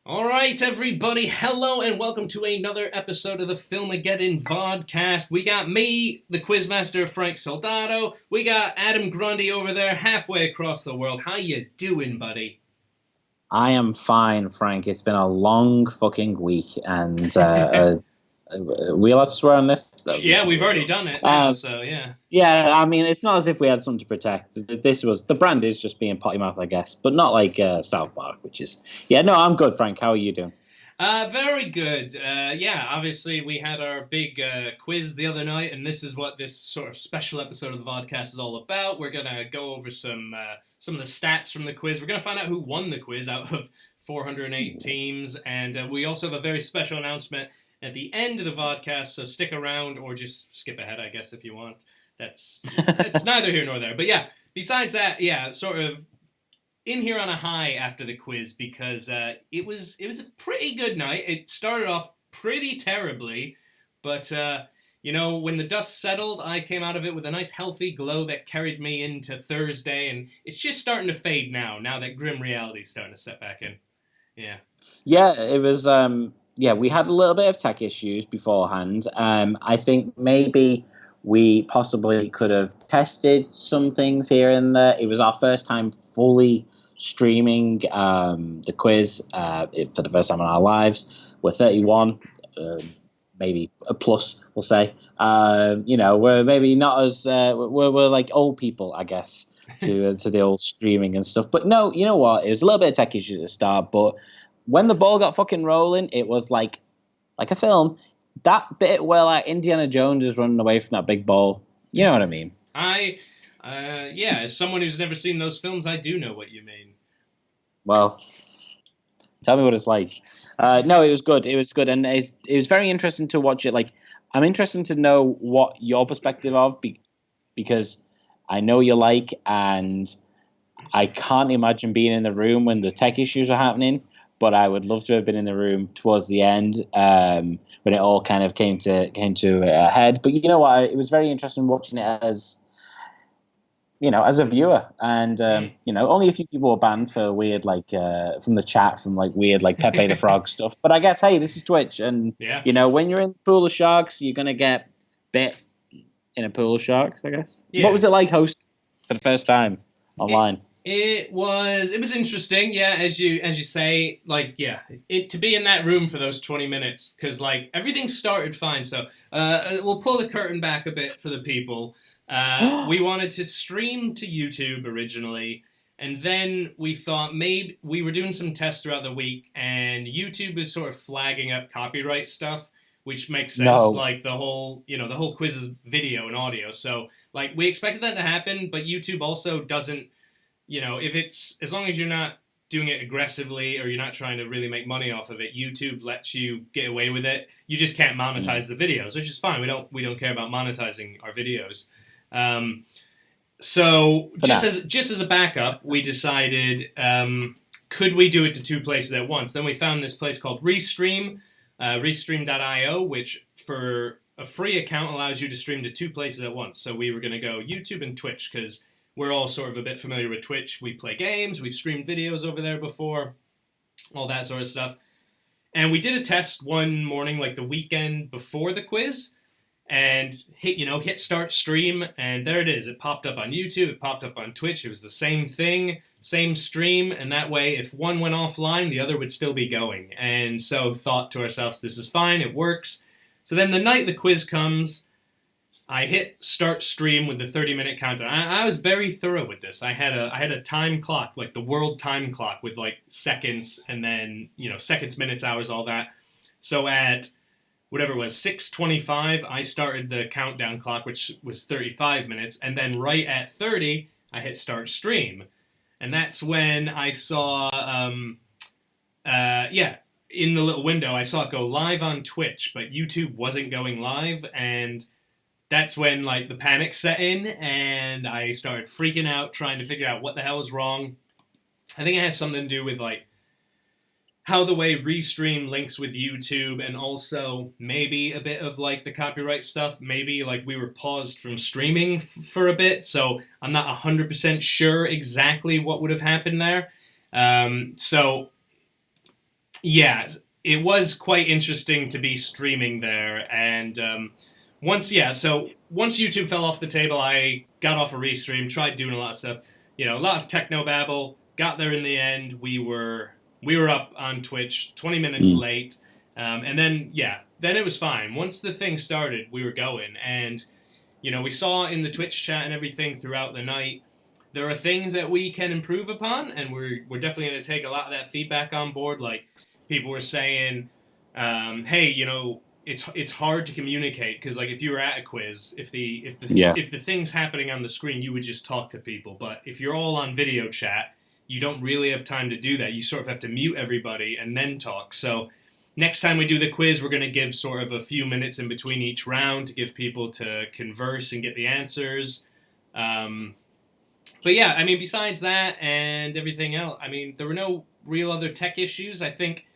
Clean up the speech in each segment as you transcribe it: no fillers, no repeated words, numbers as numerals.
Alright everybody, hello and welcome to another episode of the FIlmageddon VODCAST. We got me, the Quizmaster Frank Soldado. We got Adam Grundy over there halfway across the world. How you doing, buddy? I am fine, Frank. It's been a long fucking week, and we allowed to swear on this? Yeah, we've already done it now, so yeah. Yeah, I mean, it's not as if we had something to protect. The brand is just being potty mouth, I guess, but not like South Park, which is... Yeah, no, I'm good, Frank. How are you doing? Very good. Yeah, obviously we had our big quiz the other night, and this is what this sort of special episode of the podcast is all about. We're going to go over some of the stats from the quiz. We're going to find out who won the quiz out of 408 teams, and we also have a very special announcement at the end of the vodcast, so stick around or just skip ahead, I guess, if you want. That's neither here nor there. But yeah, besides that, yeah, sort of in here on a high after the quiz because it was a pretty good night. It started off pretty terribly, but when the dust settled, I came out of it with a nice healthy glow that carried me into Thursday, and it's just starting to fade now that grim reality's starting to set back in. Yeah. Yeah, it was... Yeah, we had a little bit of tech issues beforehand. I think maybe we possibly could have tested some things here and there. It was our first time fully streaming the quiz for the first time in our lives. We're 31, maybe a plus, we'll say. We're maybe not as... we're like old people, I guess, to the old streaming and stuff. But no, you know what? It was a little bit of tech issues at the start, but... When the ball got fucking rolling, it was like a film. That bit where like Indiana Jones is running away from that big ball. You know what I mean? As someone who's never seen those films, I do know what you mean. Well, tell me what it's like. No, it was good. It was good, and it was very interesting to watch it. Like, I'm interested to know what your perspective of because I know you like, and I can't imagine being in the room when the tech issues are happening. But I would love to have been in the room towards the end when it all kind of came to a head. But you know what? It was very interesting watching it as a viewer. And only a few people were banned for weird from the chat from weird Pepe the Frog stuff. But I guess hey, this is Twitch, and when you're in the pool of sharks, you're gonna get bit in a pool of sharks. I guess. Yeah. What was it like hosting for the first time online? It was interesting, yeah, as you say, to be in that room for those 20 minutes, because, everything started fine, so, we'll pull the curtain back a bit for the people. We wanted to stream to YouTube originally, and then we thought maybe we were doing some tests throughout the week, and YouTube is sort of flagging up copyright stuff, which makes sense, the whole quiz is video and audio, so, we expected that to happen, but YouTube also doesn't, if it's, as long as you're not doing it aggressively or you're not trying to really make money off of it, YouTube lets you get away with it. You just can't monetize the videos, which is fine. We don't care about monetizing our videos. So just as a backup, we decided, could we do it to two places at once? Then we found this place called Restream, Restream.io, which for a free account allows you to stream to two places at once. So we were going to go YouTube and Twitch because we're all sort of a bit familiar with Twitch. We play games. We've streamed videos over there before. All that sort of stuff. And we did a test one morning, the weekend before the quiz. And hit start stream. And there it is. It popped up on YouTube. It popped up on Twitch. It was the same thing. Same stream. And that way, if one went offline, the other would still be going. And so thought to ourselves, this is fine. It works. So then the night the quiz comes... I hit start stream with the 30-minute countdown. I was very thorough with this. I had a time clock, the world time clock with seconds and then, seconds, minutes, hours, all that. So at whatever it was, 6:25, I started the countdown clock, which was 35 minutes. And then right at 30, I hit start stream. And that's when I saw, in the little window, I saw it go live on Twitch, but YouTube wasn't going live. And that's when, the panic set in, and I started freaking out, trying to figure out what the hell was wrong. I think it has something to do with, how the way Restream links with YouTube, and also maybe a bit of like the copyright stuff. Maybe like we were paused from streaming for a bit, so I'm not 100% sure exactly what would have happened there. So yeah, it was quite interesting to be streaming there, and once YouTube fell off the table, I got off a Restream, tried doing a lot of stuff, a lot of techno babble. Got there in the end. We were up on Twitch 20 minutes late, and then it was fine. Once the thing started, we were going, and we saw in the Twitch chat and everything throughout the night. There are things that we can improve upon, and we're definitely going to take a lot of that feedback on board. Like people were saying, hey, it's hard to communicate because like if you were at a quiz, if the things happening on the screen, you would just talk to people. But if you're all on video chat, you don't really have time to do that. You sort of have to mute everybody and then talk. So next time we do the quiz, we're going to give sort of a few minutes in between each round to give people to converse and get the answers. But yeah, I mean, besides that and everything else, I mean, there were no real other tech issues. I think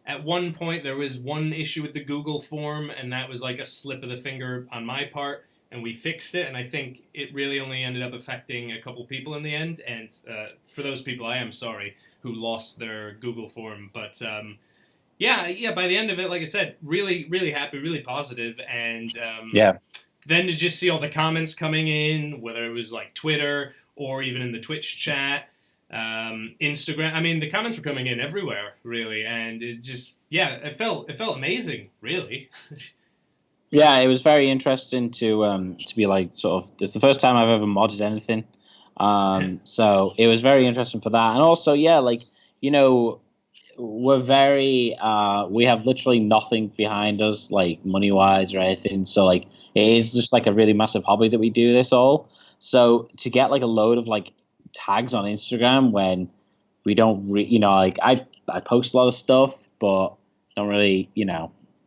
at one point there was one issue with the Google form, and that was like a slip of the finger on my part, and we fixed it. And I think it really only ended up affecting a couple people in the end. And for those people, I am sorry who lost their Google form. But yeah, by the end of it, like I said, really, really happy, really positive, and then to just see all the comments coming in, whether it was like Twitter or even in the Twitch chat, Instagram. I mean, the comments were coming in everywhere, really, and it just, it felt amazing, really. Yeah, it was very interesting to be like sort of. It's the first time I've ever modded anything, so it was very interesting for that, and also we're very we have literally nothing behind us like money wise or anything, so like it is just like a really massive hobby that we do this all. So to get like a load of like tags on Instagram when we don't like I post a lot of stuff but don't really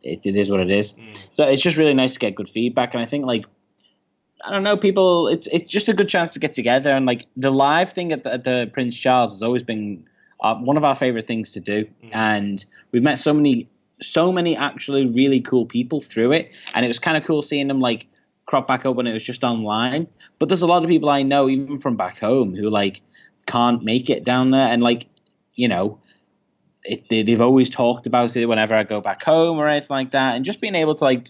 it is what it is. So it's just really nice to get good feedback, and I think like I don't know, people, it's just a good chance to get together, and like the live thing at the Prince Charles has always been one of our favorite things to do, and we've met so many actually really cool people through it, and it was kind of cool seeing them like crop back up when it was just online. But there's a lot of people I know even from back home who like can't make it down there, and like they've always talked about it whenever I go back home or anything like that, and just being able to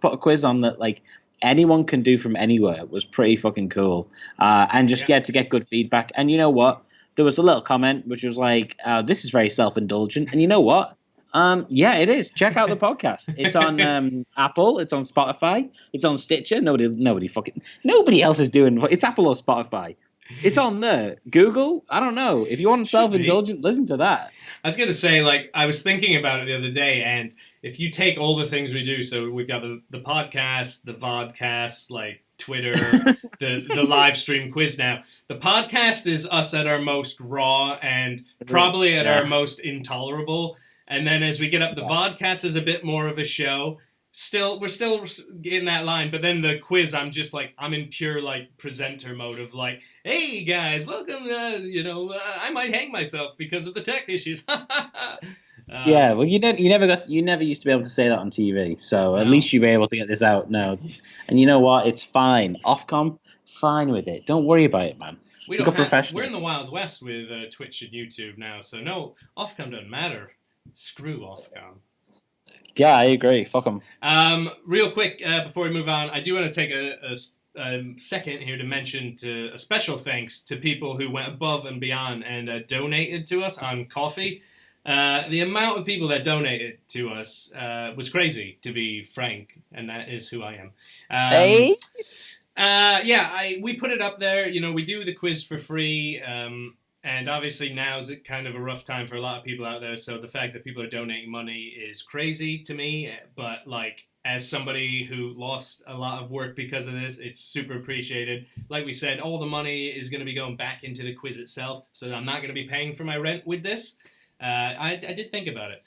put a quiz on that like anyone can do from anywhere was pretty fucking cool, and just to get good feedback. And you know what? There was a little comment which was like, "This is very self-indulgent," and you know what? Yeah, it is. Check out the podcast. It's on Apple. It's on Spotify. It's on Stitcher. Nobody else is doing. It's Apple or Spotify. It's on there. Google. I don't know. If you want self-indulgent, listen to that. I was going to say, like, I was thinking about it the other day, and if you take all the things we do, so we've got the podcast, the vodcast, like Twitter, the live stream quiz now. The podcast is us at our most raw and probably at our most intolerable. And then as we get up, the vodcast is a bit more of a show. We're still in that line, but then the quiz, I'm just like, I'm in pure like presenter mode of like, hey guys, welcome. I might hang myself because of the tech issues. Yeah, well, you never used to be able to say that on TV, so at least you'll be able to get this out now. And you know what? It's fine. Ofcom, fine with it. Don't worry about it, man. We're in the Wild West with Twitch and YouTube now, so no, Ofcom doesn't matter. Screw Ofcom. Yeah, I agree. Fuck them. Real quick, before we move on, I do want to take a second here to mention a special thanks to people who went above and beyond and donated to us on Ko-fi. The amount of people that donated to us was crazy, to be frank, and that is who I am. Hey? We put it up there. We do the quiz for free. And obviously now's kind of a rough time for a lot of people out there, so the fact that people are donating money is crazy to me. But like, as somebody who lost a lot of work because of this, it's super appreciated. Like we said, all the money is going to be going back into the quiz itself, so I'm not going to be paying for my rent with this. I did think about it,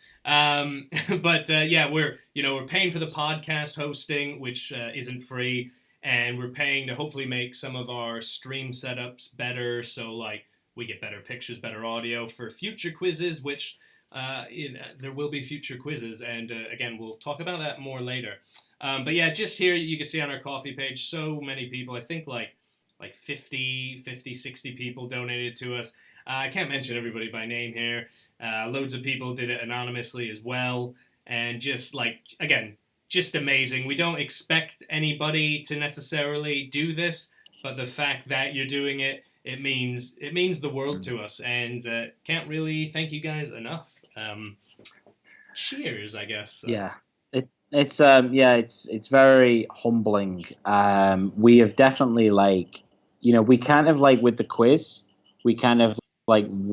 but we're paying for the podcast hosting, which isn't free, and we're paying to hopefully make some of our stream setups better. So like, we get better pictures, better audio for future quizzes, which there will be future quizzes, and again, we'll talk about that more later. But yeah, just here you can see on our coffee page, so many people. I think like 50, 60 people donated to us. I can't mention everybody by name here. Loads of people did it anonymously as well. And just again, just amazing. We don't expect anybody to necessarily do this, but the fact that you're doing it, it means the world to us. And can't really thank you guys enough. Cheers, I guess. So. Yeah. It's very humbling. We have definitely we kind of with the quiz, we kind of when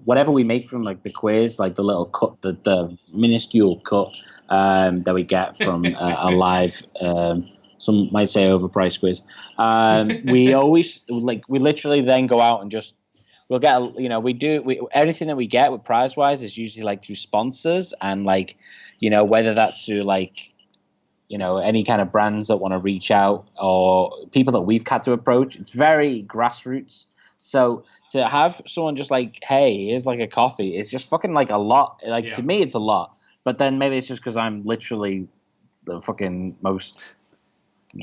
whatever we make from the quiz, the little cut, the minuscule cut that we get from a live, some might say overpriced quiz. We always we literally then go out and just we'll get everything that we get with prize wise is usually through sponsors and whether that's through any kind of brands that want to reach out or people that we've had to approach. It's very grassroots. So to have someone just hey, here's a coffee, it's just fucking a lot. To me, it's a lot. But then maybe it's just because I'm literally the fucking most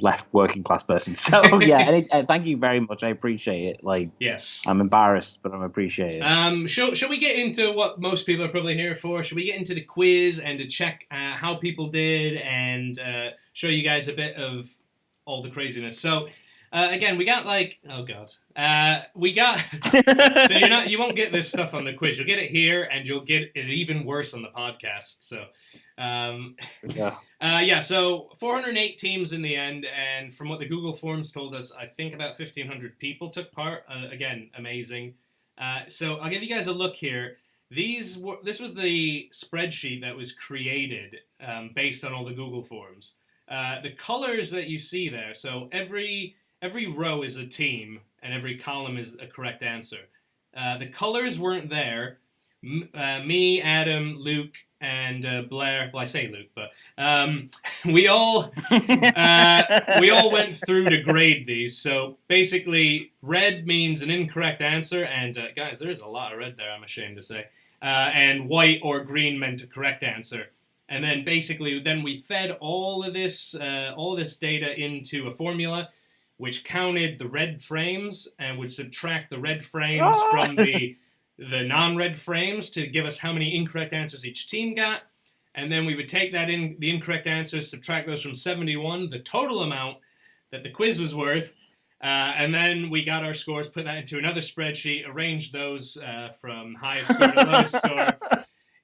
left working class person. So yeah, thank you very much. I appreciate it. Yes, I'm embarrassed, but I appreciate it. Shall we get into what most people are probably here for? Should we get into the quiz and to check how people did and show you guys a bit of all the craziness? So again, we got oh god, we got so you won't get this stuff on the quiz. You'll get it here, and you'll get it even worse on the podcast. So. So 408 teams in the end, and from what the Google Forms told us, I think about 1,500 people took part. Again, amazing. So I'll give you guys a look here. This was the spreadsheet that was created based on all the Google Forms. The colors that you see there, so every row is a team, and every column is a correct answer. The colors weren't there. Me, Adam, Luke, and Blair. Well, I say Luke, but we all went through to grade these. So basically, red means an incorrect answer, and guys, there is a lot of red there. I'm ashamed to say. And white or green meant a correct answer. And then basically, we fed all this data into a formula, which counted the red frames and would subtract the red frames from the non-red frames to give us how many incorrect answers each team got. And then we would take the incorrect answers, subtract those from 71, the total amount that the quiz was worth. And then we got our scores, put that into another spreadsheet, arranged those from highest score to lowest score.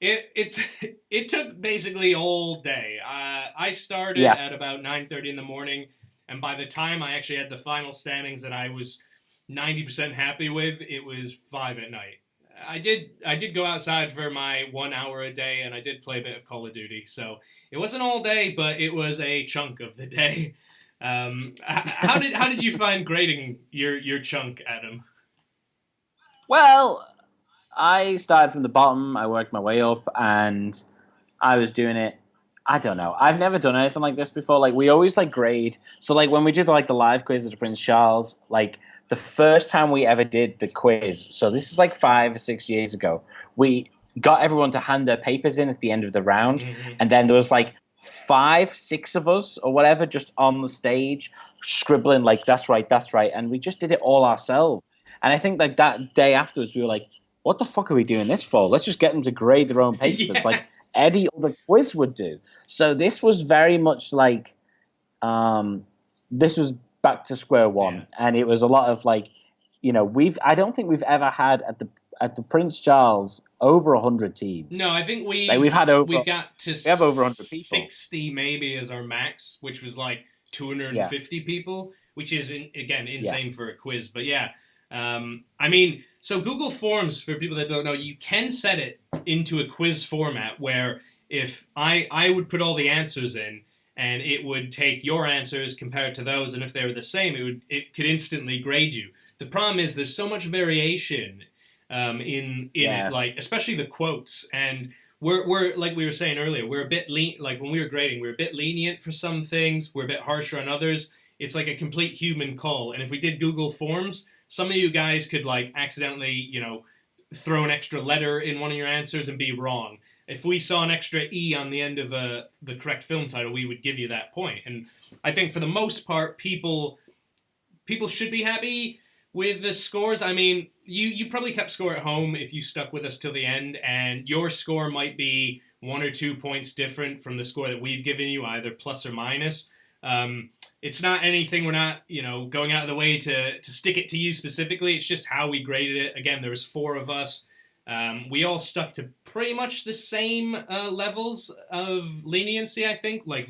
It took basically all day. I started at about 9:30 in the morning, and by the time I actually had the final standings that I was 90% happy with, it was 5 at night. I did go outside for my 1 hour a day, and I did play a bit of Call of Duty. So it wasn't all day, but it was a chunk of the day. How did you find grading your chunk, Adam? Well, I started from the bottom. I worked my way up, and I was doing it. I don't know. I've never done anything like this before. We always grade. So when we did the live quiz at Prince Charles, the first time we ever did the quiz, so this is 5 or 6 years ago, we got everyone to hand their papers in at the end of the round, and then there was 5, 6 of us or whatever just on the stage scribbling that's right, and we just did it all ourselves. And I think that day afterwards we were what the fuck are we doing this for? Let's just get them to grade their own papers like any other quiz would do. So this was very much this was back to square one, and it was a lot of I don't think we've ever had at the Prince Charles over 100 teams. No, I think we we have over 100 people. 60 maybe as our max, which was 250 people, which is insane for a quiz. But so Google Forms, for people that don't know, you can set it into a quiz format where if I would put all the answers in, and it would take your answers compared to those, and if they were the same, it could instantly grade you. The problem is there's so much variation in it, especially the quotes, and we're like we were saying earlier, we're a bit when we were grading, we're a bit lenient for some things, we're a bit harsher on others. It's a complete human call, and if we did Google Forms, some of you guys could accidentally throw an extra letter in one of your answers and be wrong. If we saw an extra E on the end of the correct film title, we would give you that point. And I think for the most part, people should be happy with the scores. I mean, you probably kept score at home if you stuck with us till the end, and your score might be 1 or 2 points different from the score that we've given you, either plus or minus. It's not anything, we're not, going out of the way to stick it to you specifically. It's just how we graded it. Again, there was 4 of us. We all stuck to pretty much the same levels of leniency, I think, like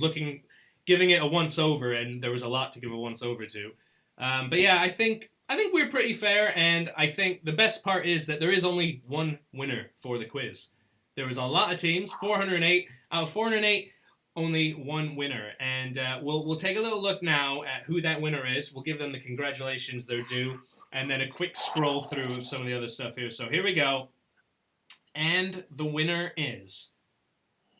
giving it a once over, and there was a lot to give a once over to. But yeah, I think we're pretty fair, and I think the best part is that there is only one winner for the quiz. There was a lot of teams, 408. Out of 408, only one winner. And we'll take a little look now at who that winner is. We'll give them the congratulations they're due, and then a quick scroll through of some of the other stuff here. So here we go. And the winner is...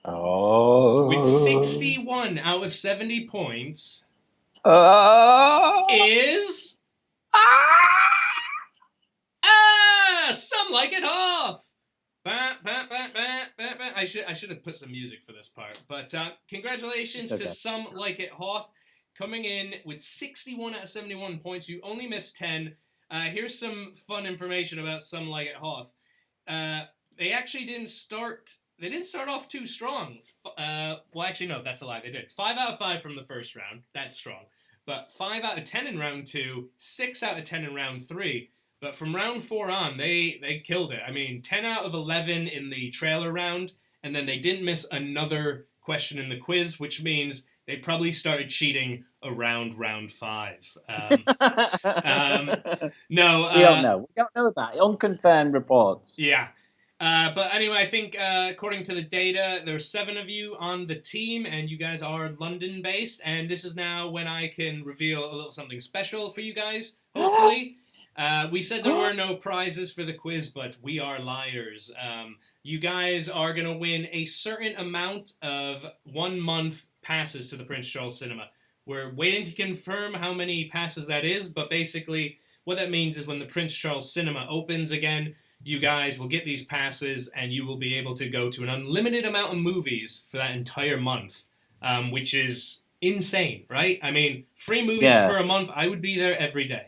with 61 out of 70 points... is... Some Like It Hoth! I should have put some music for this part. But congratulations to Some Like It Hoth, coming in with 61 out of 71 points. You only missed 10. Here's some fun information about Some Like It Hoth. They actually didn't start off too strong. Well, actually, no, that's a lie. They did. 5 out of 5 from the first round. That's strong. But 5 out of 10 in round 2, 6 out of 10 in round 3. But from round 4 on, they killed it. I mean, 10 out of 11 in the trailer round, and then they didn't miss another question in the quiz, which means they probably started cheating around round 5. No. We don't know. We don't know that. Unconfirmed reports. Yeah. But anyway, I think according to the data, there's 7 of you on the team, and you guys are London-based, and this is now when I can reveal a little something special for you guys, hopefully. We said there were no prizes for the quiz, but we are liars. You guys are going to win a certain amount of 1 month passes to the Prince Charles Cinema. We're waiting to confirm how many passes that is, but basically what that means is when the Prince Charles Cinema opens again, you guys will get these passes and you will be able to go to an unlimited amount of movies for that entire month, which is insane, right? I mean, free movies for a month, I would be there every day.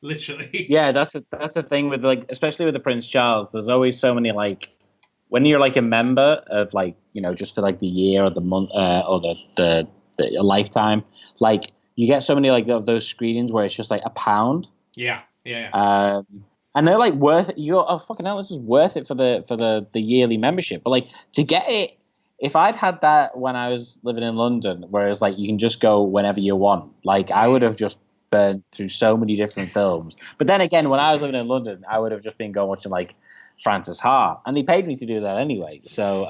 Literally. Yeah, that's the thing with, like, especially with the Prince Charles, there's always so many, like, when you're like a member of, like, just for like the year or the month or the lifetime, like, you get so many like of those screenings where it's just like £1. Yeah. And they're like worth it. You go, oh fucking hell, this is worth it for the yearly membership. But like to get it, if I'd had that when I was living in London, whereas like you can just go whenever you want, like I would have just burned through so many different films. But then again, when I was living in London, I would have just been going watching like Francis Ha, and they paid me to do that anyway. So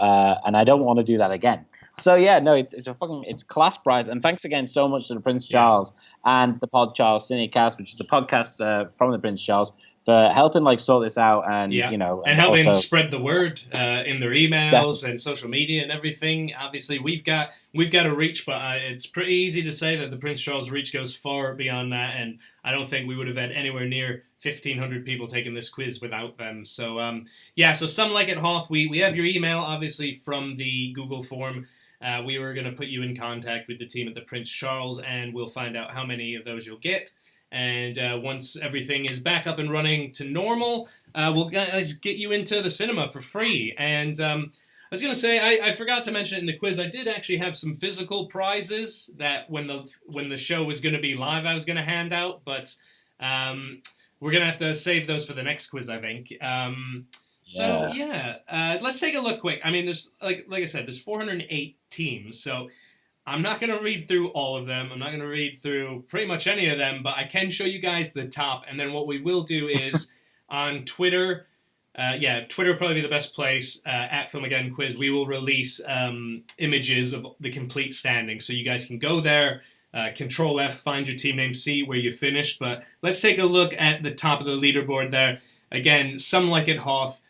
and I don't want to do that again. So yeah, no, it's class prize, and thanks again so much to the Prince Charles and the Pod Charles Cinecast, which is the podcast from the Prince Charles, for helping like sort this out and and helping also spread the word in their emails and social media and everything. Obviously, we've got a reach, but it's pretty easy to say that the Prince Charles reach goes far beyond that, and I don't think we would have had anywhere near 1,500 people taking this quiz without them. So so Some Like It Hoth, we have your email obviously from the Google form. We were going to put you in contact with the team at the Prince Charles, and we'll find out how many of those you'll get. And once everything is back up and running to normal, we'll guys get you into the cinema for free. And I was going to say, I forgot to mention it in the quiz, I did actually have some physical prizes that when the show was going to be live, I was going to hand out. But we're going to have to save those for the next quiz, I think. Let's take a look quick. I mean, there's like I said, there's 408 teams, so I'm not going to read through all of them. I'm not going to read through pretty much any of them, but I can show you guys the top. And then what we will do is on Twitter, Twitter will probably be the best place, at FIlmageddon Quiz. We will release images of the complete standing, so you guys can go there, Control F, find your team name, see where you finished. But let's take a look at the top of the leaderboard there. Again, Some Like It Hoth,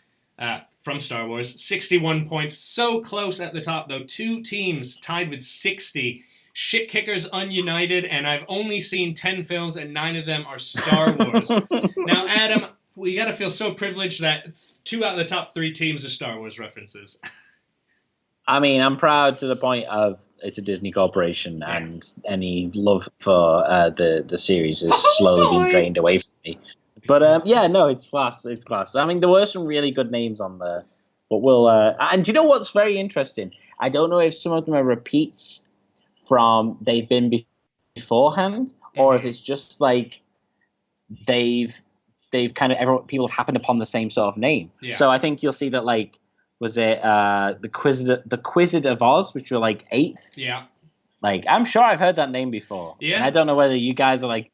from Star Wars, 61 points. So close at the top, though. 2 teams tied with 60. Shit Kickers Ununited, and I've only seen 10 films, and 9 of them are Star Wars. Now, Adam, we got to feel so privileged that 2 out of the top 3 teams are Star Wars references. I mean, I'm proud to the point of it's a Disney corporation, Yeah. and any love for the series is slowly being drained away from me. But yeah, no, it's class. It's class. I mean, there were some really good names on there, but we'll. And do you know what's very interesting? I don't know if some of them are repeats from they've been beforehand, or if it's just like they've kind of people have happened upon the same sort of name. Yeah. So I think you'll see that like. Was it the Quizid of Oz, which were like 8th? Yeah. Like, I'm sure I've heard that name before. Yeah. And I don't know whether you guys are like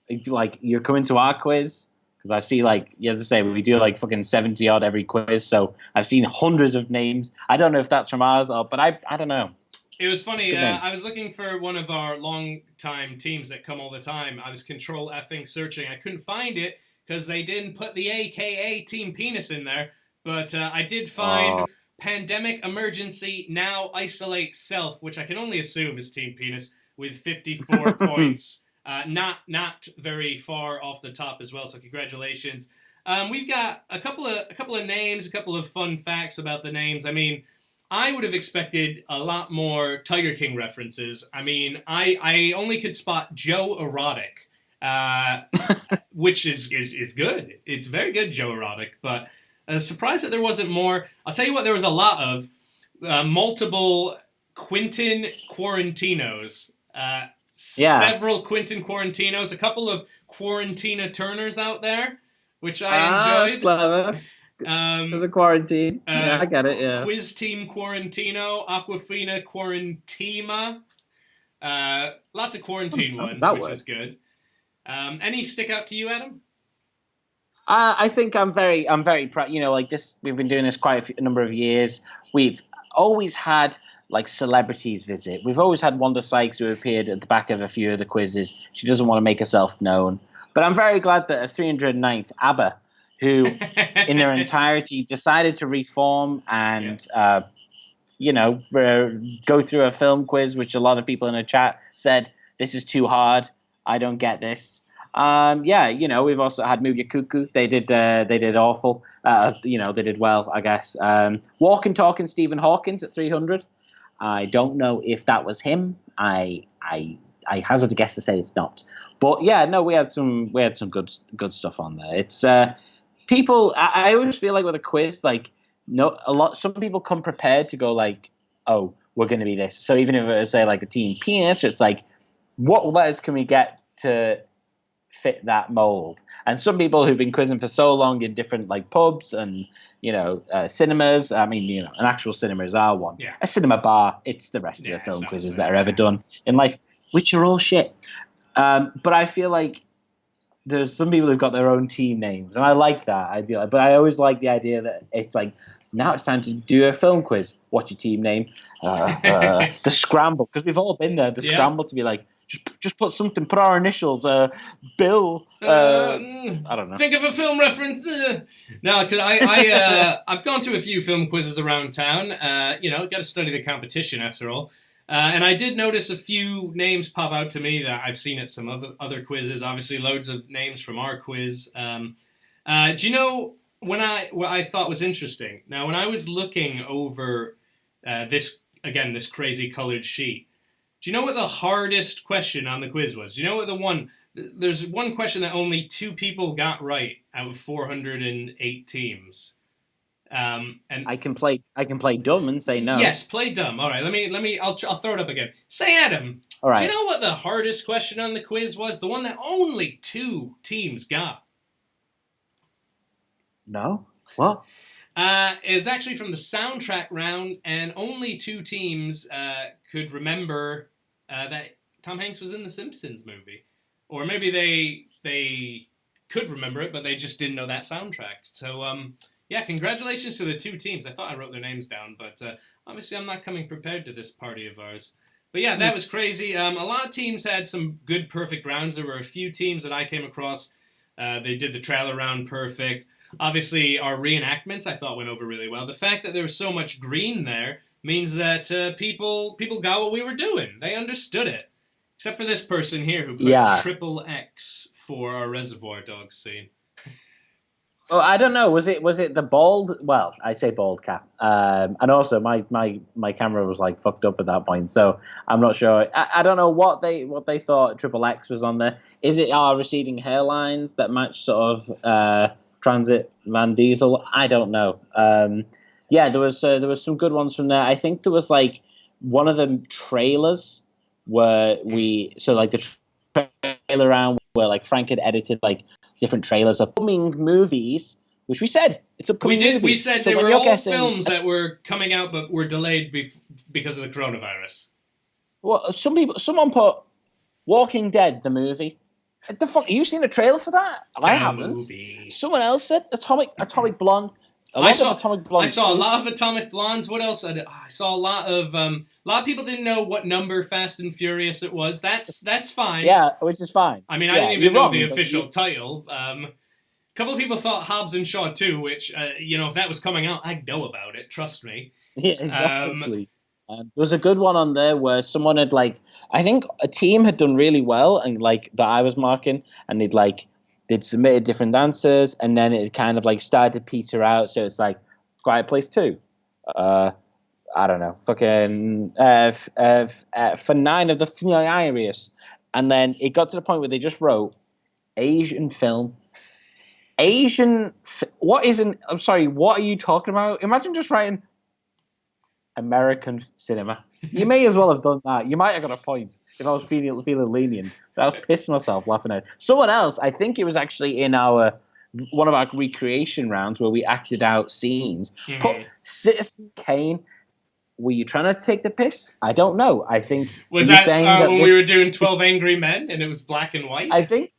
you're coming to our quiz, because I see like, as I say, we do like fucking 70 odd every quiz. So I've seen hundreds of names. I don't know if that's from ours but I don't know. It was funny. I was looking for one of our long-time teams that come all the time. I was control effing searching. I couldn't find it because they didn't put the AKA Team Penis in there. But I did find Pandemic Emergency Now Isolate Self, which I can only assume is Team Penis, with 54 points. Not very far off the top as well, so congratulations. We've got a couple of names, a couple of fun facts about the names. I mean, I would have expected a lot more Tiger King references. I mean, I only could spot Joe Erotic, which is good. It's very good, Joe Erotic, but... surprised that there wasn't more. I'll tell you what there was a lot of. Multiple Quentin Quarantinos. Several Quentin Quarantinos. A couple of Quarantina Turners out there, which I enjoyed. That's clever. There's a quarantine. Yeah, I get it, yeah. Quiz Team Quarantino. Aquafina Quarantima. Lots of quarantine ones, which is good. Any stick out to you, Adam? I think I'm very proud. You know, like this, we've been doing this quite a number of years. We've always had like celebrities visit. We've always had Wanda Sykes, who appeared at the back of a few of the quizzes. She doesn't want to make herself known. But I'm very glad that at 309th, ABBA, who in their entirety decided to reform and, go through a film quiz, which a lot of people in the chat said, this is too hard. I don't get this. We've also had Move Your Cuckoo. They did awful. They did well, I guess. Walk and Talking Stephen Hawkins at 300. I don't know if that was him. I hazard a guess to say it's not. But yeah, no, we had some good stuff on there. It's people. I always feel like with a quiz, like some people come prepared to go like, oh, we're going to be this. So even if it was say like a Team Penis, it's like, what letters can we get to fit that mold? And some people who've been quizzing for so long in different like pubs and cinemas. I mean, an actual cinema is our one. Yeah. A cinema bar. It's the rest of the film quizzes that are ever done in life, which are all shit. But I feel like there's some people who've got their own team names, and I like that idea. But I always like the idea that it's like, now it's time to do a film quiz. What's your team name? The Scramble, because we've all been there. The Scramble to be like, just put something, put our initials, Bill. I don't know. Think of a film reference. No, because I've gone to a few film quizzes around town. Got to study the competition after all. And I did notice a few names pop out to me that I've seen at some other quizzes. Obviously, loads of names from our quiz. Do you know what I thought was interesting? Now, when I was looking over this crazy colored sheet, do you know what the hardest question on the quiz was? Do you know what there's one question that only 2 people got right out of 408 teams. And I can play dumb and say no. Yes, play dumb. All right, I'll throw it up again. Say Adam. All right. Do you know what the hardest question on the quiz was? The one that only 2 teams got. No. What? It was actually from the soundtrack round, and only 2 teams could remember that Tom Hanks was in the Simpsons movie. Or maybe they could remember it, but they just didn't know that soundtrack. So, congratulations to the 2 teams. I thought I wrote their names down, but obviously I'm not coming prepared to this party of ours. But yeah, that was crazy. A lot of teams had some good, perfect rounds. There were a few teams that I came across. They did the trailer round perfect. Obviously, our reenactments I thought went over really well. The fact that there was so much green there means that people got what we were doing. They understood it. Except for this person here who put triple X for our Reservoir Dogs scene. Well, I don't know. Was it the bald? Well, I say bald cap. And also my camera was like fucked up at that point, so I'm not sure. I don't know what they thought Triple X was on there. Is it our receding hairlines that match sort of Transit Van Diesel? I don't know. Yeah, there was some good ones from there. I think there was like one of the trailers where like the trailer round where like Frank had edited like different trailers of upcoming movies, which we said it's upcoming movies. We said So they when were you're all guessing, films that were coming out but were delayed because of the coronavirus. well, someone put Walking Dead the movie. The fuck? You seen a trailer for that? I haven't. Movie. Someone else said Atomic Blonde. I saw Blonde a lot of Atomic Blondes. What else? I saw a lot of people didn't know what number Fast and Furious it was. That's fine. Yeah, which is fine. I mean, yeah, I didn't even know wrong, the official title. A couple of people thought Hobbs and Shaw 2, which if that was coming out, I'd know about it. Trust me. Yeah, exactly. There was a good one on there where someone had I think a team had done really well and that I was marking, and they'd submitted different answers, and then it kind of started to peter out. So it's like Quiet Place 2. I don't know, fucking for 9 of the Furious, and then it got to the point where they just wrote Asian film. What isn't? I'm sorry. What are you talking about? Imagine just writing American cinema. You may as well have done that. You might have got a point if I was feeling lenient. But I was pissing myself laughing at it. Someone else, I think it was actually in one of our recreation rounds where we acted out scenes. Mm-hmm. Put Citizen Kane. Were you trying to take the piss? I don't know. I think was that when we were doing 12 Angry Men and it was black and white. I think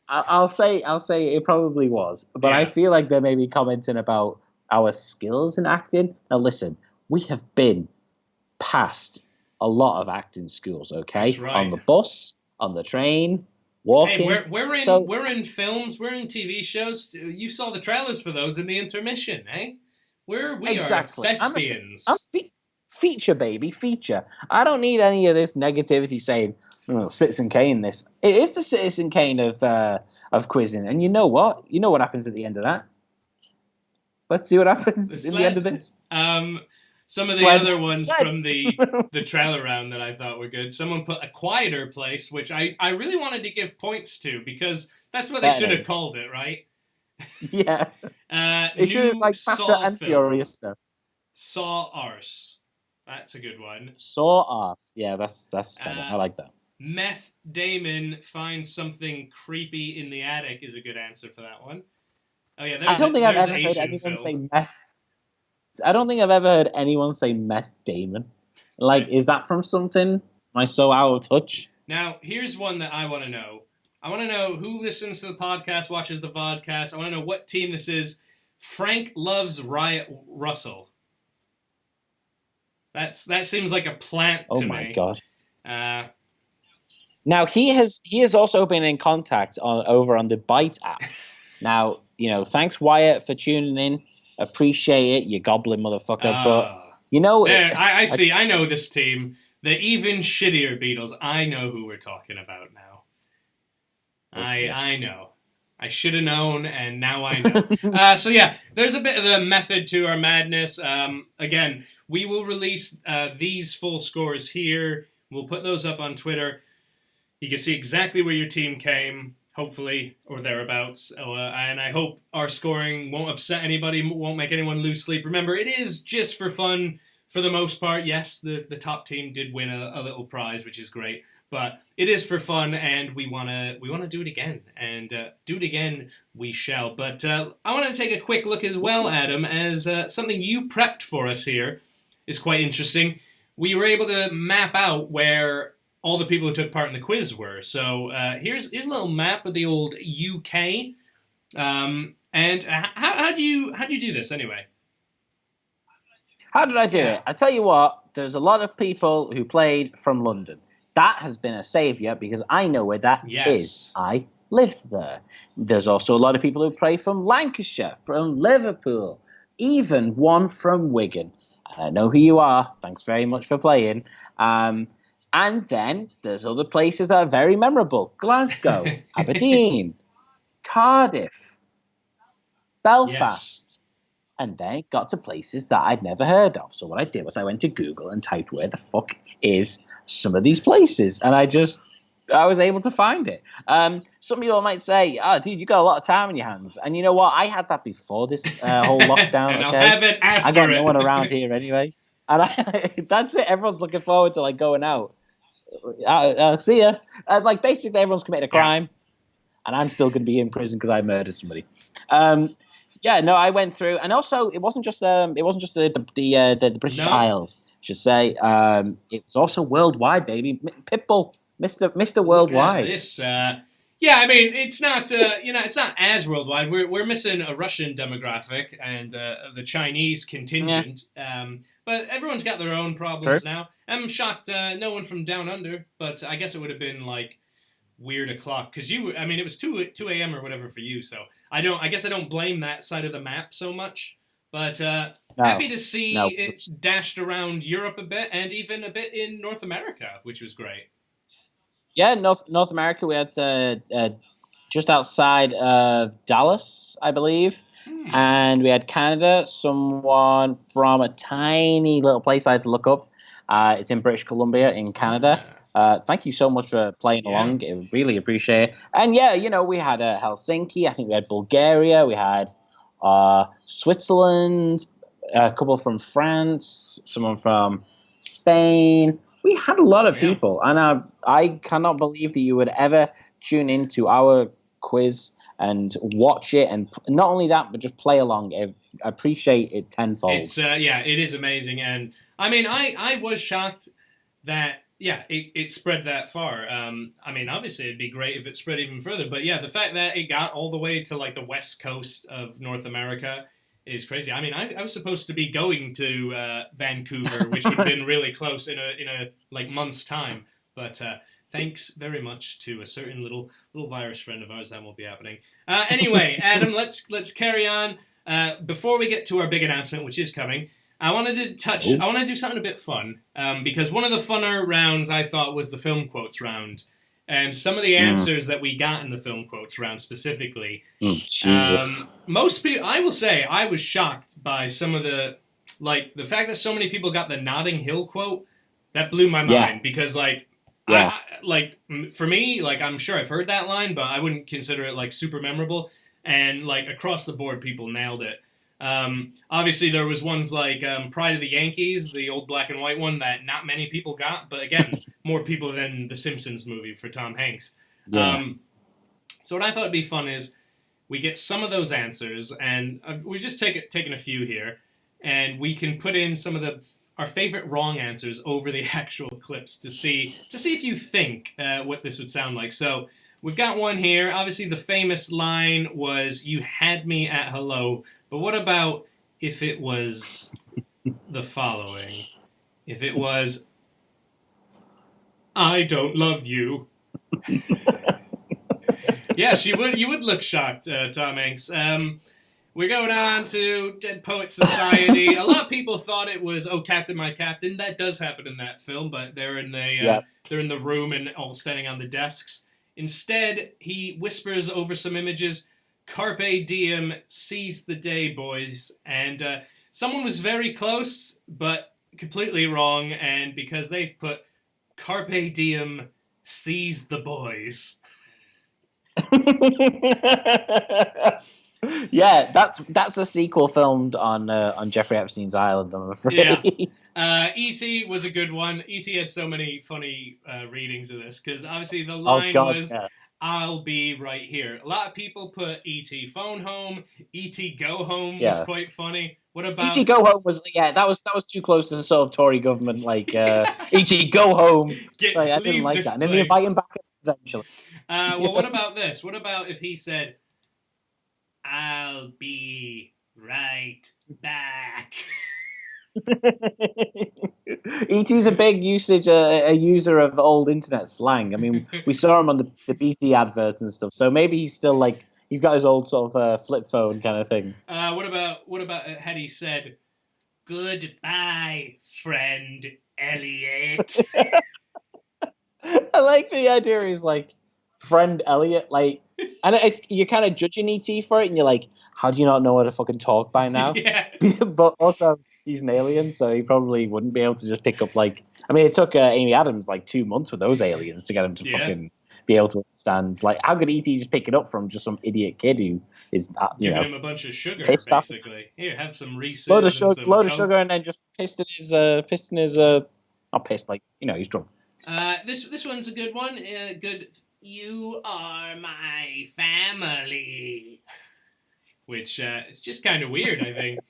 I'll say it probably was, but yeah. I feel like they may be commenting about our skills in acting. Now listen. We have been past a lot of acting schools, okay? That's right. On the bus, on the train, walking. Hey, we're in films, we're in TV shows. You saw the trailers for those in the intermission, eh? We exactly. are thespians. I'm feature, baby, feature. I don't need any of this negativity saying, Citizen Kane this. It is the Citizen Kane of quizzing. And you know what? You know what happens at the end of that? Let's see what happens at the end of this. Some of the other ones from the trailer round that I thought were good. Someone put A Quieter Place, which I really wanted to give points to because that's what they should have called it, right? Yeah. It should have Fast and Furious stuff. Saw Arse. That's a good one. Saw Arse. Yeah, that's I like that. Meth Damon finds something creepy in the attic is a good answer for that one. Oh yeah, I don't think I've ever heard anyone say meth. I don't think I've ever heard anyone say Meth Damon. Is that from something? Am I so out of touch? Now, here's one that I want to know. I want to know who listens to the podcast, watches the vodcast. I want to know what team this is. Frank loves Riot Russell. That seems like a plant to me. Oh my god. Now he has also been in contact over on the Byte app. Now, thanks Wyatt for tuning in. Appreciate it, you goblin motherfucker. But I see. I know this team. The even shittier Beatles. I know who we're talking about now. Okay. I know. I should have known, and now I know. So yeah, there's a bit of a method to our madness. Again, we will release these full scores here. We'll put those up on Twitter. You can see exactly where your team came. Hopefully, or thereabouts. And I hope our scoring won't upset anybody, won't make anyone lose sleep. Remember, it is just for fun for the most part. Yes, the top team did win a little prize, which is great. But it is for fun, and we wanna do it again. And do it again we shall. But I want to take a quick look as well, Adam, as something you prepped for us here is quite interesting. We were able to map out where all the people who took part in the quiz were. So here's a little map of the old UK. And how'd you do this anyway? How did I do it? I tell you what, there's a lot of people who played from London. That has been a saviour because I know where that is. I lived there. There's also a lot of people who play from Lancashire, from Liverpool, even one from Wigan. I know who you are. Thanks very much for playing. And then there's other places that are very memorable. Glasgow, Aberdeen, Cardiff. Belfast. And then it got to places that I'd never heard of. So what I did was I went to Google and typed where the fuck is some of these places. And I was able to find it. Some people might say, oh, dude, you got a lot of time in your hands. And you know what? I had that before this whole lockdown. And okay? I'll have it after I got it. no one around here anyway. And that's it. Everyone's looking forward to like going out. I'll see ya. Like basically everyone's committed a crime. And I'm still going to be in prison because I murdered somebody. Yeah, no, I went through, and also it wasn't just the British Isles. I should say it was also worldwide, baby. Pitbull, Mr. Worldwide. Look at this, yeah, I mean, it's not it's not as worldwide. We're missing a Russian demographic and the Chinese contingent. Yeah. But everyone's got their own problems now. I'm shocked no one from down under, but I guess it would have been like weird o'clock because it was 2 a.m. or whatever for you, so I guess I don't blame that side of the map so much, but happy to see it's dashed around Europe a bit and even a bit in North America, which was great. Yeah, North America, we had just outside Dallas, I believe, and we had Canada, someone from a tiny little place I had to look up. It's in British Columbia in Canada. Thank you so much for playing along. I really appreciate it. And yeah, we had Helsinki. I think we had Bulgaria. We had Switzerland. A couple from France. Someone from Spain. We had a lot of people, and I cannot believe that you would ever tune into our quiz and watch it, and not only that, but just play along. I appreciate it tenfold. It's it is amazing, and I mean, I was shocked that. Yeah, it spread that far. I mean, obviously, it'd be great if it spread even further. But yeah, the fact that it got all the way to like the west coast of North America is crazy. I mean, I was supposed to be going to Vancouver, which would have been really close in a like month's time. But thanks very much to a certain little virus friend of ours, that won't be happening. Anyway, Adam, let's carry on. Before we get to our big announcement, which is coming. I wanted to do something a bit fun, because one of the funner rounds I thought was the film quotes round. And some of the answers that we got in the film quotes round specifically, most people, I will say, I was shocked by some of the fact that so many people got the Notting Hill quote, that blew my mind, because for me, like, I'm sure I've heard that line, but I wouldn't consider it like super memorable, and like across the board people nailed it. Obviously, there was ones like Pride of the Yankees, the old black and white one that not many people got, but again, more people than the Simpsons movie for Tom Hanks. Yeah. So what I thought would be fun is we get some of those answers, and we've just taken a few here, and we can put in some of our favorite wrong answers over the actual clips to see if you think what this would sound like. So we've got one here. Obviously, the famous line was, "You had me at hello." But what about if it was the following? If it was, "I don't love you." Yes, you would look shocked, Tom Hanks. We're going on to Dead Poets Society. A lot of people thought it was "Oh, Captain, My Captain." That does happen in that film, but they're in the room and all standing on the desks. Instead, he whispers over some images, "Carpe diem, seize the day, boys." And someone was very close, but completely wrong. And because they've put "Carpe diem, seize the boys." Yeah, that's a sequel filmed on Jeffrey Epstein's island, I'm afraid. Yeah. E.T. was a good one. E.T. had so many funny readings of this, because obviously the line was, "I'll be right here." A lot of people put E.T. phone home. E.T. go home was quite funny. What about E.T. go home was that was too close to the sort of Tory government, like E.T. go home. I didn't like that. And then they invite him back eventually. Well, what about this? What about if he said, "I'll be right back"? E.T.'s a big a user of old internet slang. I mean, we saw him on the BT adverts and stuff, so maybe he's still like, he's got his old sort of flip phone kind of thing. What about had he said, "Goodbye, friend Elliot"? I like the idea. He's like, friend Elliot, like, and you're kind of judging ET for it, and you're like, how do you not know how to fucking talk by now? Yeah. But also, he's an alien, so he probably wouldn't be able to just pick up, like, I mean, it took Amy Adams like 2 months with those aliens to get him to fucking be able to understand. Like, how could ET just pick it up from just some idiot kid who is, giving him a bunch of sugar, basically. Here, have some Reese's load of sugar, and then just pissed in his, not pissed, like, he's drunk. This one's a good one. Good. You are my family, which is just kind of weird, I think.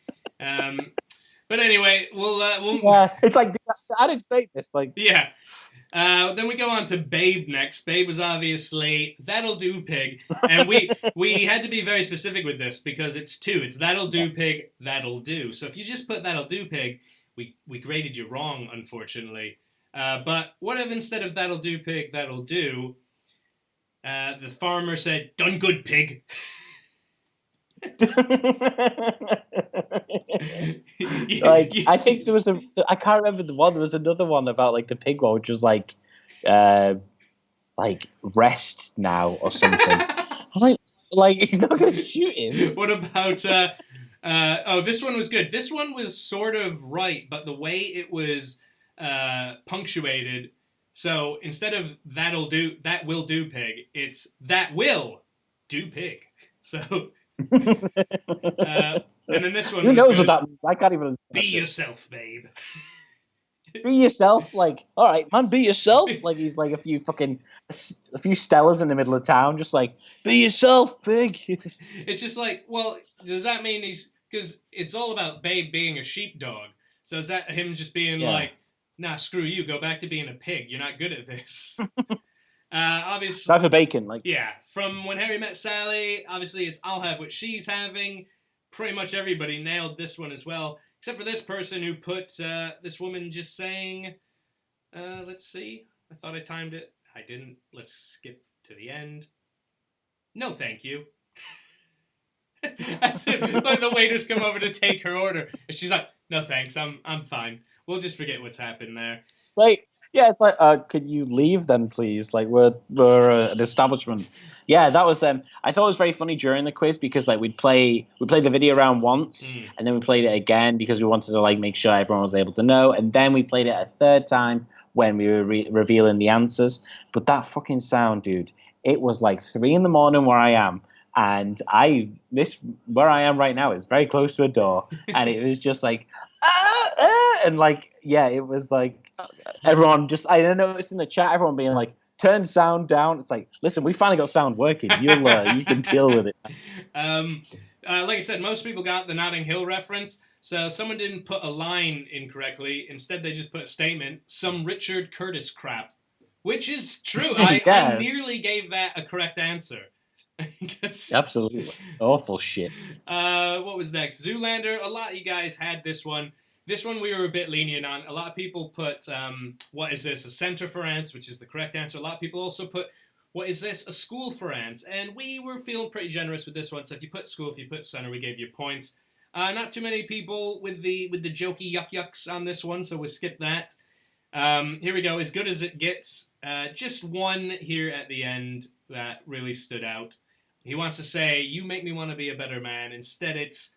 But anyway, we'll. Yeah, it's like, I didn't say this. Like, yeah. Then we go on to Babe next. Babe was obviously That'll Do Pig, and we had to be very specific with this because it's two. It's That'll Do Pig, That'll Do. So if you just put That'll Do Pig, we graded you wrong, unfortunately. But what if instead of That'll Do Pig, That'll Do, the farmer said, Done good, pig. Like, I think there was I can't remember the one. There was another one about like the pig one, which was like rest now or something. I was like he's not going to shoot him. What about this one was good. This one was sort of right, but the way it was punctuated. So instead of that will do pig, it's that will do pig. So. And then this one. Who knows good. what that means? I can't even. Be yourself, babe. Be yourself, like, all right, man, be yourself. Like he's like a few Stellas in the middle of town, just like, be yourself, pig. It's just like, well, does that mean because it's all about Babe being a sheepdog? So is that him just being like, nah, screw you, go back to being a pig. You're not good at this. Obviously, type of bacon, like from When Harry Met Sally. Obviously, it's I'll have what she's having. Pretty much everybody nailed this one as well, except for this person who put this woman just saying. Let's see. I thought I timed it. I didn't. Let's skip to the end. No, thank you. As if, like the waiters come over to take her order, and she's like, "No, thanks. I'm fine. We'll just forget what's happened there." Like. Yeah, it's like, could you leave then, please? Like, we're an establishment. Yeah, that was. I thought it was very funny during the quiz because like we played the video round once, and then we played it again because we wanted to like make sure everyone was able to know, and then we played it a third time when we were revealing the answers. But that fucking sound, dude! It was like 3 a.m. where I am, and where I am right now is very close to a door, and it was just like, and like, yeah, it was like. Everyone just, I don't know, it's in the chat, everyone being like, turn sound down. It's like, listen, we finally got sound working. You can deal with it. Like I said, most people got the Notting Hill reference. So someone didn't put a line incorrectly. Instead, they just put a statement, some Richard Curtis crap. Which is true. I nearly gave that a correct answer. Absolutely. Awful shit. What was next? Zoolander. A lot of you guys had this one. This one we were a bit lenient on. A lot of people put, what is this? A center for ants, which is the correct answer. A lot of people also put, what is this? A school for ants. And we were feeling pretty generous with this one. So if you put school, if you put center, we gave you points. Not too many people with the jokey yucks on this one, so we'll skip that. Here we go. As good as it gets. Just one here at the end that really stood out. He wants to say, you make me want to be a better man. Instead it's,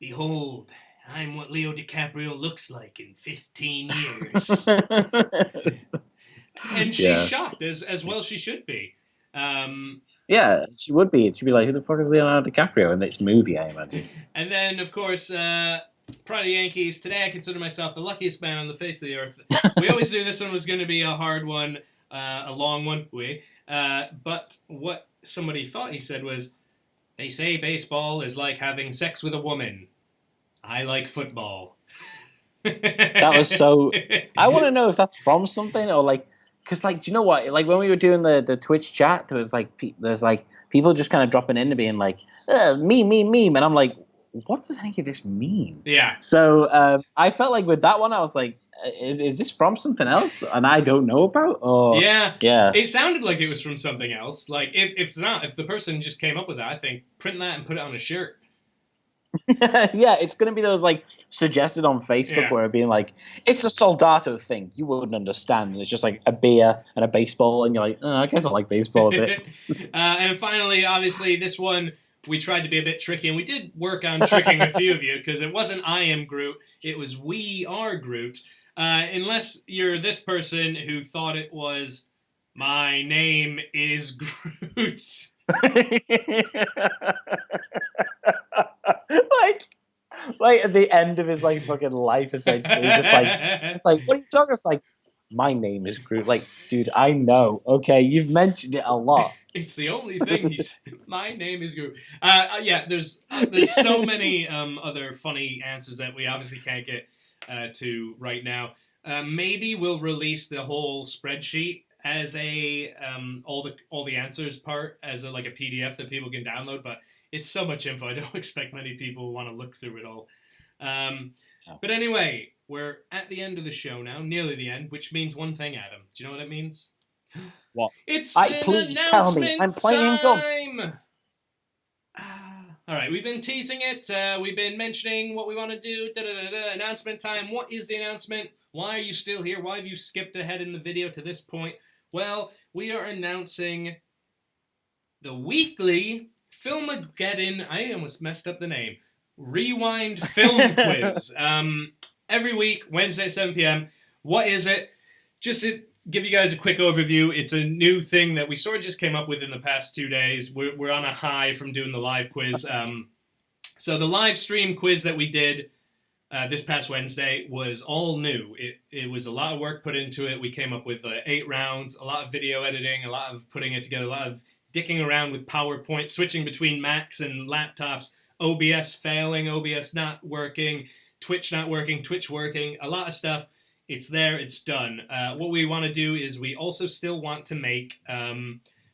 behold, I'm what Leo DiCaprio looks like in 15 years. And she's shocked, as well she should be. Yeah, she would be. She'd be like, who the fuck is Leonardo DiCaprio in this movie, I imagine? And then, of course, Pride of Yankees. Today I consider myself the luckiest man on the face of the earth. We always knew this one was going to be a hard one, a long one. But what somebody thought he said was, they say baseball is like having sex with a woman. I like football. That was so... I want to know if that's from something or like... Because, like, do you know what? Like, when we were doing the Twitch chat, there's people just kind of dropping in and being like, meme. And I'm like, what does any of this mean? Yeah. So I felt like with that one, I was like, is this from something else and I don't know about? Or yeah. It sounded like it was from something else. Like, if it's not, if the person just came up with that, I think print that and put it on a shirt. Yeah, it's gonna be those like suggested on Facebook Yeah. where it'd be like, it's a soldato thing. You wouldn't understand. And it's just like a beer and a baseball, and you're like, oh, I guess I like baseball a bit. And finally, obviously, this one we tried to be a bit tricky, and we did work on tricking a few of you because it wasn't I am Groot, it was we are Groot. Unless you're this person who thought it was my name is Groot. like like at the end of his like fucking life, essentially, he's just like, what are you talking? It's like, my name is Groot. Like, dude, I know. Okay, you've mentioned it a lot. It's the only thing he said. My name is Groot. Yeah, there's so many other funny answers that we obviously can't get to right now. Maybe we'll release the whole spreadsheet as a all the answers part as a, like a PDF that people can download, but it's so much info. I don't expect many people want to look through it all. But anyway, we're at the end of the show now, nearly the end, which means one thing, Adam. Do you know what it means? What? It's Please tell me. I'm playing dumb. All right, we've been teasing it. We've been mentioning what we want to do. Announcement time. What is the announcement? Why are you still here? Why have you skipped ahead in the video to this point? Well, we are announcing the weekly FIlmageddon. I almost messed up the name. Rewind Film Quiz. Every week, Wednesday at 7 p.m. What is it? Just to give you guys a quick overview, it's a new thing that we sort of just came up with in the past 2 days. We're on a high from doing the live quiz. So the live stream quiz that we did this past Wednesday was all new. It was a lot of work put into it. We came up with 8 rounds, a lot of video editing, a lot of putting it together, a lot of dicking around with PowerPoint, switching between Macs and laptops, OBS failing, OBS not working, Twitch not working, Twitch working, a lot of stuff. It's there, it's done. What we want to do is we also still want to make,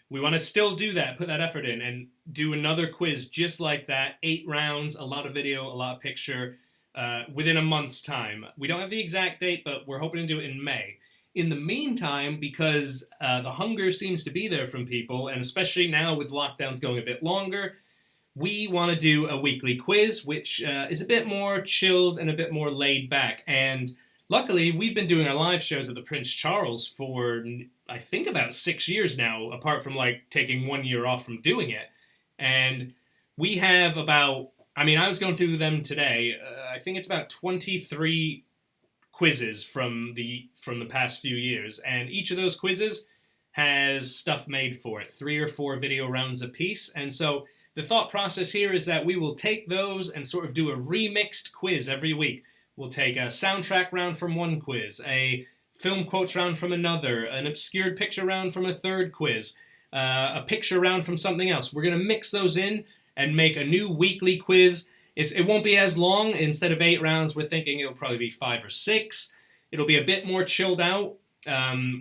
we want to still do that, put that effort in, and do another quiz just like that. 8 rounds, a lot of video, a lot of picture, within a month's time. We don't have the exact date, but we're hoping to do it in May. In the meantime, because the hunger seems to be there from people, and especially now with lockdowns going a bit longer, we want to do a weekly quiz, which is a bit more chilled and a bit more laid back. And luckily, we've been doing our live shows at the Prince Charles for, I think, about 6 years now, apart from like taking 1 year off from doing it. And we have about, I mean, I was going through them today. I think it's about 23 quizzes from the past few years, and each of those quizzes has stuff made for it, 3 or 4 video rounds apiece. And so the thought process here is that we will take those and sort of do a remixed quiz every week. We'll take a soundtrack round from one quiz, a film quotes round from another, an obscured picture round from a third quiz, a picture round from something else. We're going to mix those in and make a new weekly quiz. It won't be as long. Instead of 8 rounds, we're thinking it'll probably be 5 or 6. It'll be a bit more chilled out.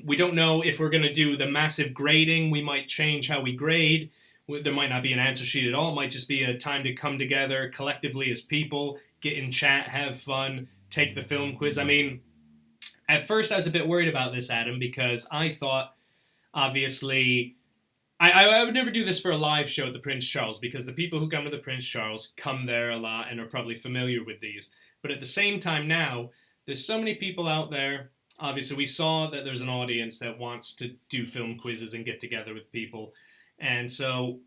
We don't know if we're going to do the massive grading. We might change how we grade. There might not be an answer sheet at all. It might just be a time to come together collectively as people, get in chat, have fun, take the film quiz. I mean, at first I was a bit worried about this, Adam, because I thought, obviously, I would never do this for a live show at the Prince Charles, because the people who come to the Prince Charles come there a lot and are probably familiar with these. But at the same time now, there's so many people out there. Obviously, we saw that there's an audience that wants to do film quizzes and get together with people. And so,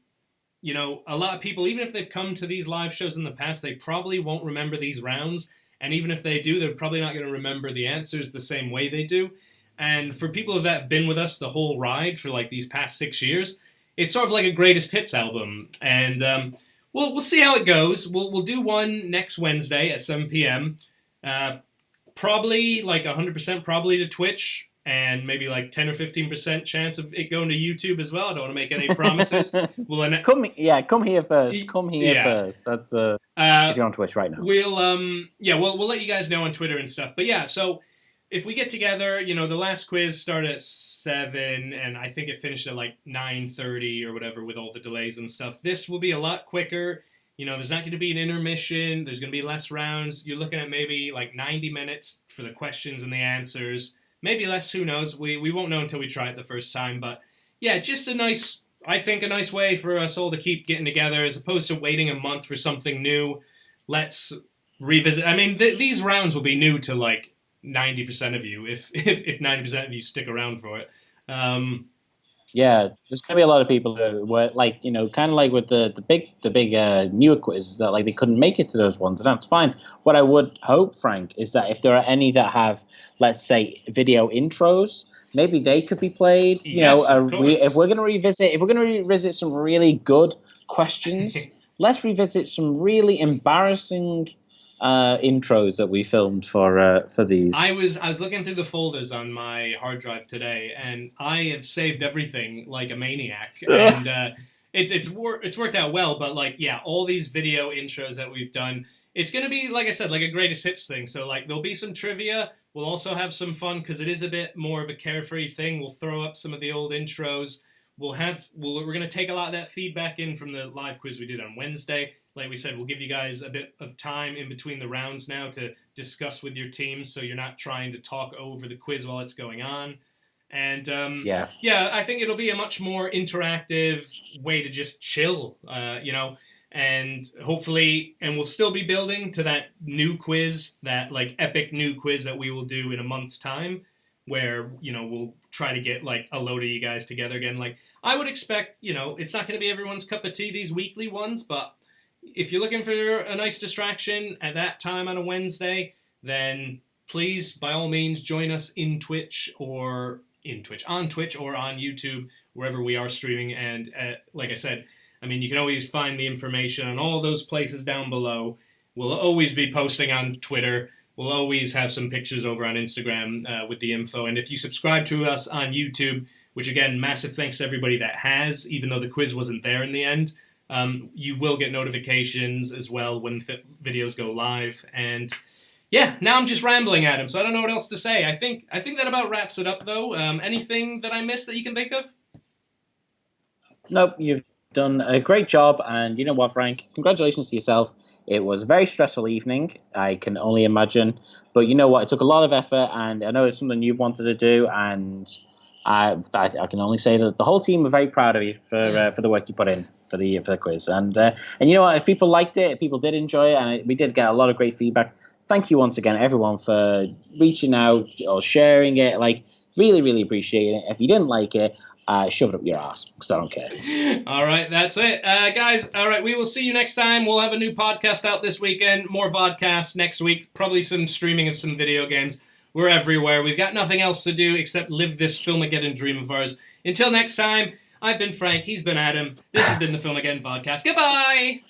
you know, a lot of people, even if they've come to these live shows in the past, they probably won't remember these rounds. And even if they do, they're probably not going to remember the answers the same way they do. And for people that have been with us the whole ride for like these past 6 years, it's sort of like a greatest hits album. And we'll see how it goes. We'll do one next Wednesday at 7 p.m. Probably like 100% probably to Twitch, and maybe like 10 or 15% chance of it going to YouTube as well. I don't want to make any promises. Come here first. Come here first. That's if you're on Twitch right now. We'll let you guys know on Twitter and stuff. But yeah, so if we get together, you know, the last quiz started at 7, and I think it finished at like 9:30 or whatever with all the delays and stuff. This will be a lot quicker. You know, there's not going to be an intermission. There's going to be less rounds. You're looking at maybe like 90 minutes for the questions and the answers. Maybe less, who knows? We won't know until we try it the first time. But yeah, just a nice way for us all to keep getting together as opposed to waiting a month for something new. let's revisit. I mean, these rounds will be new to like 90% of you, if 90% of you stick around for it. Yeah, there's gonna be a lot of people who were like, kind of like with the big newer quizzes that like they couldn't make it to those ones, and that's fine. What I would hope, Frank, is that if there are any that have, let's say, video intros, maybe they could be played. Yes, of course. If we're gonna revisit some really good questions, let's revisit some really embarrassing intros that we filmed for these. I was looking through the folders on my hard drive today, and I have saved everything like a maniac, and it's worked out well. But like, yeah, all these video intros that we've done, it's gonna be, like I said, like a greatest hits thing. So like, there'll be some trivia. We'll also have some fun because it is a bit more of a carefree thing. We'll throw up some of the old intros. We're gonna take a lot of that feedback in from the live quiz we did on Wednesday. Like we said, we'll give you guys a bit of time in between the rounds now to discuss with your teams, so you're not trying to talk over the quiz while it's going on. And yeah, I think it'll be a much more interactive way to just chill, and hopefully, and we'll still be building to that new quiz, that like epic new quiz that we will do in a month's time, where, we'll try to get like a load of you guys together again. Like, I would expect, it's not going to be everyone's cup of tea, these weekly ones, but if you're looking for a nice distraction at that time on a Wednesday, then please, by all means, join us on Twitch or on YouTube, wherever we are streaming. And like I said, I mean, you can always find the information on all those places down below. We'll always be posting on Twitter. We'll always have some pictures over on Instagram with the info. And if you subscribe to us on YouTube, which again, massive thanks to everybody that has, even though the quiz wasn't there in the end, you will get notifications as well when videos go live. And yeah, now I'm just rambling, Adam, so I don't know what else to say. I think that about wraps it up, though. Anything that I missed that you can think of? Nope, you've done a great job, and you know what, Frank? Congratulations to yourself. It was a very stressful evening, I can only imagine. But you know what? It took a lot of effort, and I know it's something you've wanted to do, and I can only say that the whole team are very proud of you for the work you put in for the quiz. And you know what? If people liked it, if people did enjoy it, and we did get a lot of great feedback, thank you once again, everyone, for reaching out or sharing it. Like, really, really appreciate it. If you didn't like it, shove it up your ass, because I don't care. All right, that's it. Guys, all right, we will see you next time. We'll have a new podcast out this weekend, more vodcasts next week, probably some streaming of some video games. We're everywhere. We've got nothing else to do except live this Filmageddon dream of ours. Until next time, I've been Frank, he's been Adam. This has been the Filmageddon VODCAST. Goodbye!